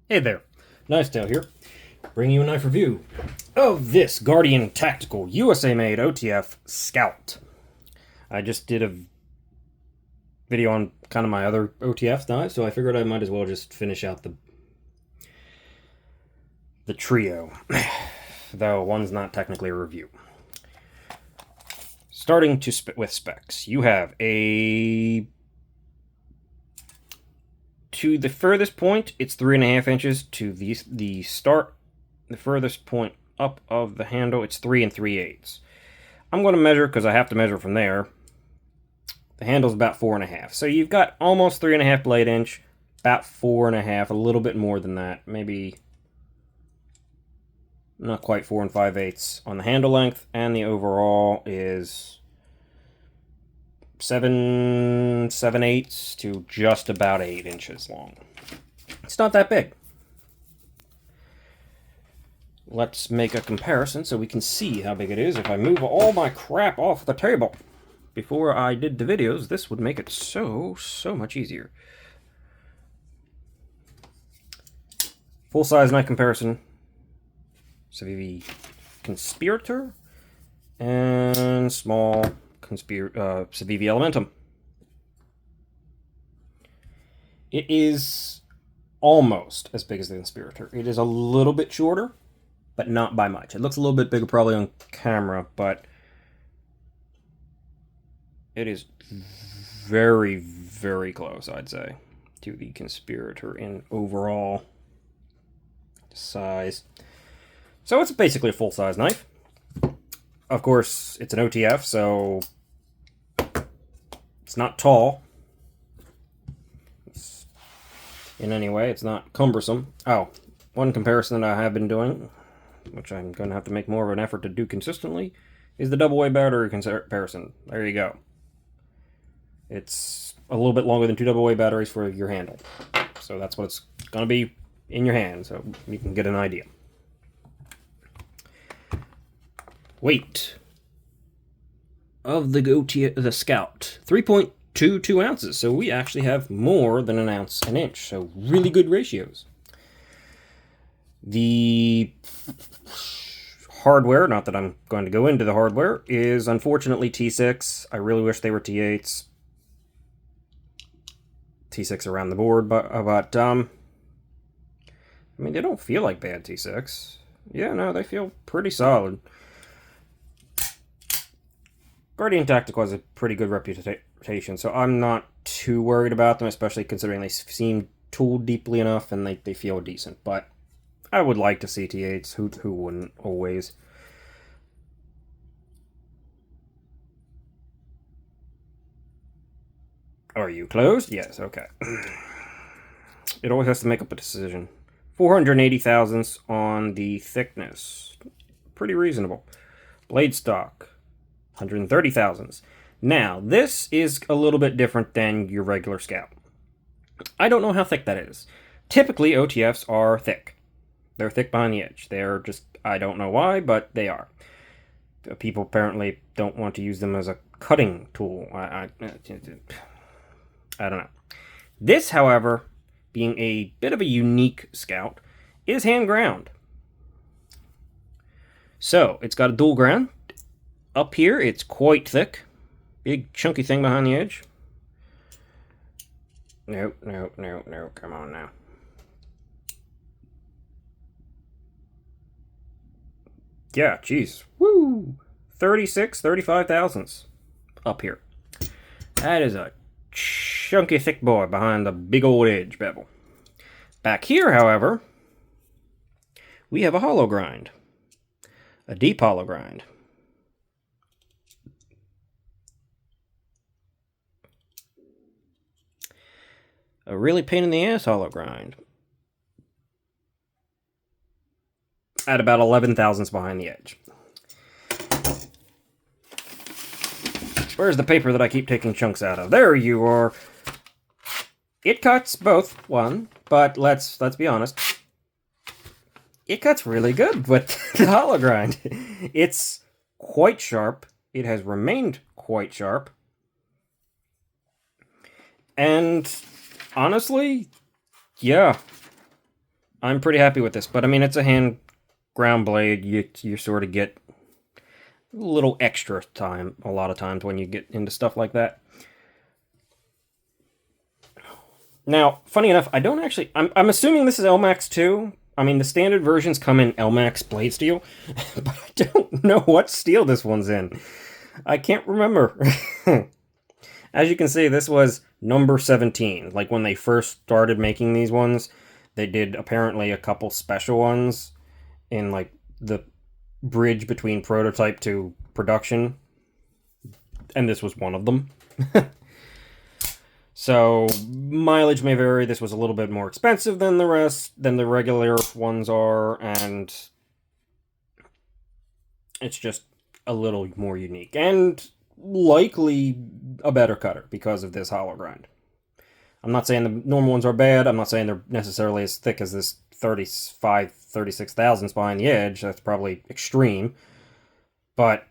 Hey there, Knifetail here, bringing you a knife review of this Guardian Tactical USA-made OTF Scout. I just did a video on kind of my other OTF knives, so I figured I might as well just finish out the trio, though one's not technically a review. Starting with specs, you have to the furthest point, it's 3.5 inches. To the furthest point up of the handle, it's 3 3/8. I'm going to measure because I have to measure from there. The handle's about 4.5. So you've got almost 3.5 blade inch, about 4.5, a little bit more than that. Maybe not quite 4 5/8 on the handle length, and the overall is 7/8 to just about 8 inches long. It's not that big. Let's make a comparison so we can see how big it is. If I move all my crap off the table before I did the videos, this would make it so much easier. Full-size knife comparison. Civivi Conspirator and small Civivi Elementum. It is almost as big as the Conspirator. It is a little bit shorter, but not by much. It looks a little bit bigger probably on camera, but it is very close, I'd say, to the Conspirator in overall size. So it's basically a full-size knife. Of course, it's an OTF, so it's not tall in any way. It's not cumbersome. Oh, one comparison that I have been doing, which I'm going to have to make more of an effort to do consistently, is the double A battery comparison. There you go. It's a little bit longer than 2 AA batteries for your handle. So that's what it's going to be in your hand, so you can get an idea. Weight of the Scout, 3.22 ounces. So we actually have more than an ounce an inch. So really good ratios. The hardware, not that I'm going to go into the hardware, is unfortunately T6. I really wish they were T8s. T6 around the board, but I mean, they don't feel like bad T6. Yeah, no, they feel pretty solid. Guardian Tactical has a pretty good reputation, so I'm not too worried about them, especially considering they seem tooled deeply enough and they feel decent. But I would like to see T8s. Who wouldn't always? Are you closed? Yes, okay. It always has to make up a decision. 480 thousandths on the thickness. Pretty reasonable. Blade stock. 130 thousandths. Now, this is a little bit different than your regular Scout. I don't know how thick that is. Typically, OTFs are thick. They're thick behind the edge. They're just, I don't know why, but they are. People apparently don't want to use them as a cutting tool. I don't know. This, however, being a bit of a unique Scout, is hand ground. So, it's got a dual ground. Up here, it's quite thick. Big, chunky thing behind the edge. No, come on now. Yeah, jeez. Woo! 35 thousandths up here. That is a chunky, thick boy behind the big old edge bevel. Back here, however, we have a hollow grind. A deep hollow grind. A really pain in the ass hollow grind. At about 11 thousandths behind the edge. Where's the paper that I keep taking chunks out of? There you are. It cuts both, but let's be honest. It cuts really good with the hollow grind. It's quite sharp. It has remained quite sharp. And honestly, yeah, I'm pretty happy with this, but I mean, it's a hand ground blade. You sort of get a little extra time a lot of times when you get into stuff like that. Now, funny enough, I don't actually. I'm assuming this is LMAX 2. I mean, the standard versions come in LMAX blade steel, but I don't know what steel this one's in. I can't remember. As you can see, this was number 17. Like when they first started making these ones, they did apparently a couple special ones in like the bridge between prototype to production, and this was one of them. So mileage may vary. This was a little bit more expensive than the rest, than the regular ones are, and it's just a little more unique and likely a better cutter because of this hollow grind. I'm not saying the normal ones are bad. I'm not saying they're necessarily as thick as this 35, 36 thousandths behind the edge. That's probably extreme, but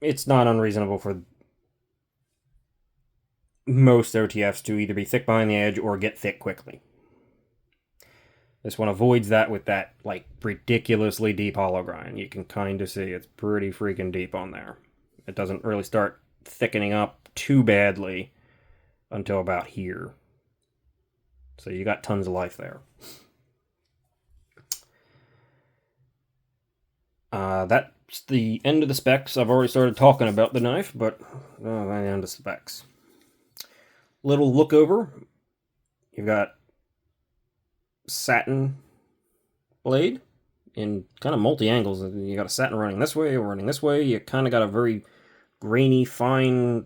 it's not unreasonable for most OTFs to either be thick behind the edge or get thick quickly. This one avoids that with that, like, ridiculously deep hollow grind. You can kind of see it's pretty freaking deep on there. It doesn't really start thickening up too badly until about here. So you got tons of life there. That's the end of the specs. I've already started talking about the knife, but the end of specs. Little look over. You've got satin blade in kind of multi angles. You got a satin running this way or running this way. You kind of got a very grainy, fine,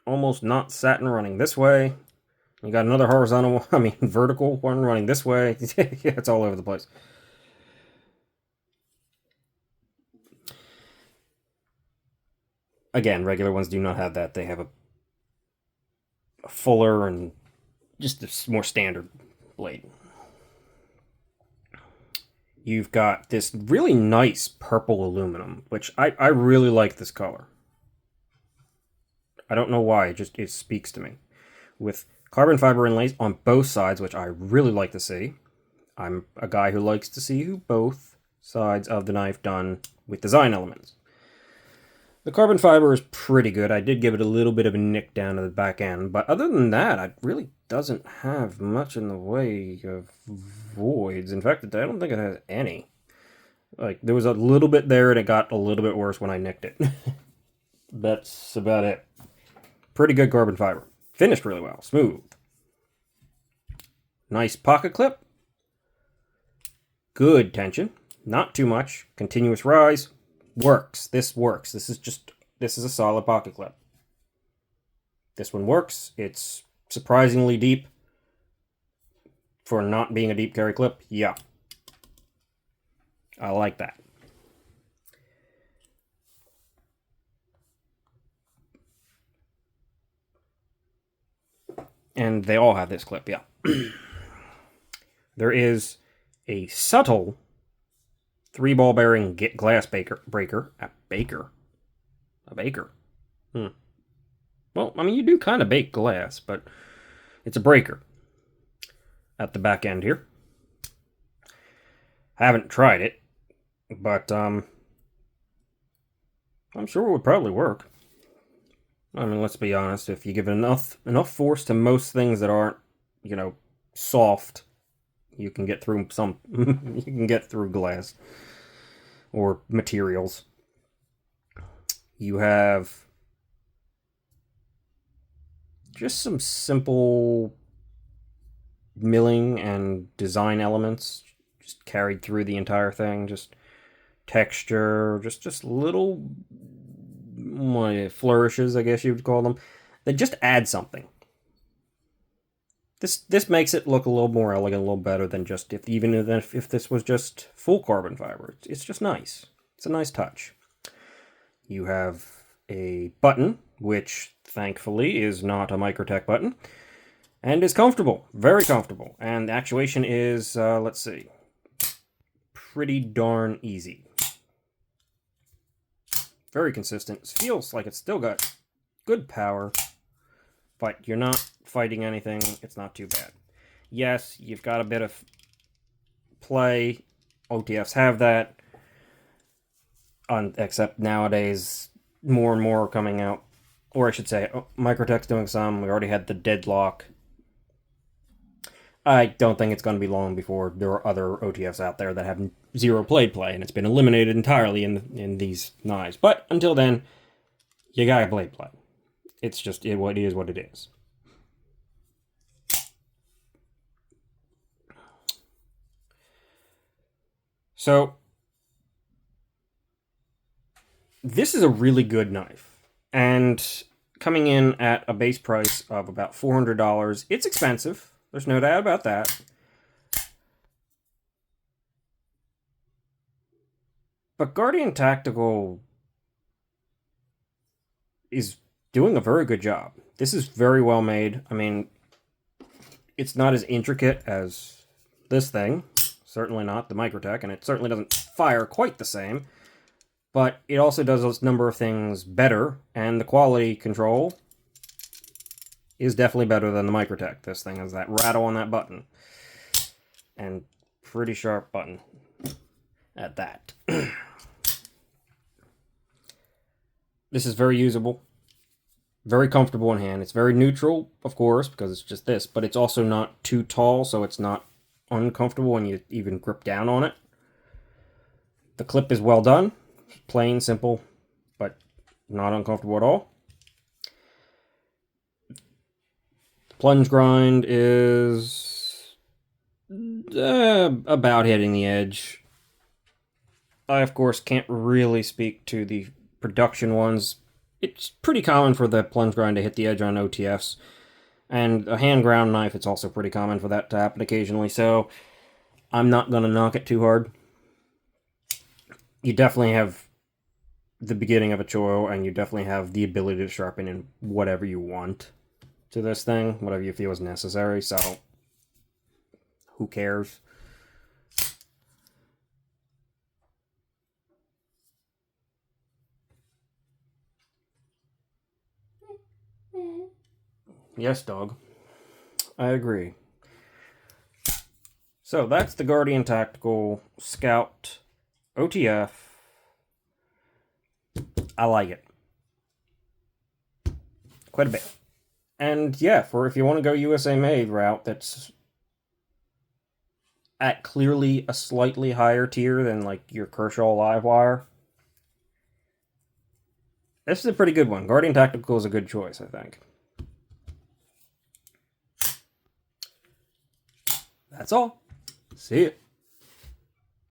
almost not satin running this way. You got another horizontal, vertical one running this way. Yeah, it's all over the place. Again, regular ones do not have that. They have a fuller and just a more standard blade. You've got this really nice purple aluminum, which I really like this color. I don't know why, it speaks to me. With carbon fiber inlays on both sides, which I really like to see. I'm a guy who likes to see both sides of the knife done with design elements. The carbon fiber is pretty good. I did give it a little bit of a nick down to the back end, but other than that, it really doesn't have much in the way of voids. In fact, I don't think it has any. Like, there was a little bit there, and it got a little bit worse when I nicked it. That's about it. Pretty good carbon fiber. Finished really well. Smooth. Nice pocket clip. Good tension. Not too much. Continuous rise. Works. This works. This is a solid pocket clip. This one works. It's surprisingly deep for not being a deep carry clip. Yeah. I like that. And they all have this clip, yeah. There is a subtle 3-ball bearing glass breaker. A baker. Well, you do kind of bake glass, but it's a breaker at the back end here. Haven't tried it, but I'm sure it would probably work. Let's be honest. If you give it enough force to most things that aren't, soft, you can get through some. You can get through glass or materials. You have just some simple milling and design elements just carried through the entire thing. Just texture, just little flourishes, I guess you would call them. They just add something. This makes it look a little more elegant, a little better than just if this was just full carbon fiber. It's just nice. It's a nice touch. You have a button, which thankfully is not a Microtech button, and is comfortable, very comfortable. And the actuation is, let's see, pretty darn easy. Very consistent. It feels like it's still got good power, but you're not fighting anything. It's not too bad. yes, you've got a bit of play. OTFs have that. Except nowadays, more and more are coming out. Or I should say, Microtech's doing some. We already had the Deadlock. I don't think it's going to be long before there are other OTFs out there that have zero play, and it's been eliminated entirely in these knives. But until then, you gotta play. It's just what it is. So, this is a really good knife. And coming in at a base price of about $400, it's expensive. There's no doubt about that. But Guardian Tactical is doing a very good job. This is very well made. I mean, it's not as intricate as this thing. Certainly not the Microtech, and it certainly doesn't fire quite the same. But it also does a number of things better, and the quality control is definitely better than the Microtech. This thing has that rattle on that button. And pretty sharp button at that. This is very usable. Very comfortable in hand. It's very neutral, of course, because it's just this, but it's also not too tall, so it's not uncomfortable when you even grip down on it. The clip is well done. Plain, simple, but not uncomfortable at all. The plunge grind is about hitting the edge. I, of course, can't really speak to the production ones. It's pretty common for the plunge grind to hit the edge on OTFs. And a hand ground knife, it's also pretty common for that to happen occasionally, so I'm not going to knock it too hard. You definitely have the beginning of a choil, and you definitely have the ability to sharpen in whatever you want to this thing, whatever you feel is necessary, so who cares? Yes, dog. I agree. So that's the Guardian Tactical Scout OTF. I like it quite a bit. And yeah, for if you want to go USA made route, that's at clearly a slightly higher tier than like your Kershaw Livewire. This is a pretty good one. Guardian Tactical is a good choice, I think. That's all. See ya.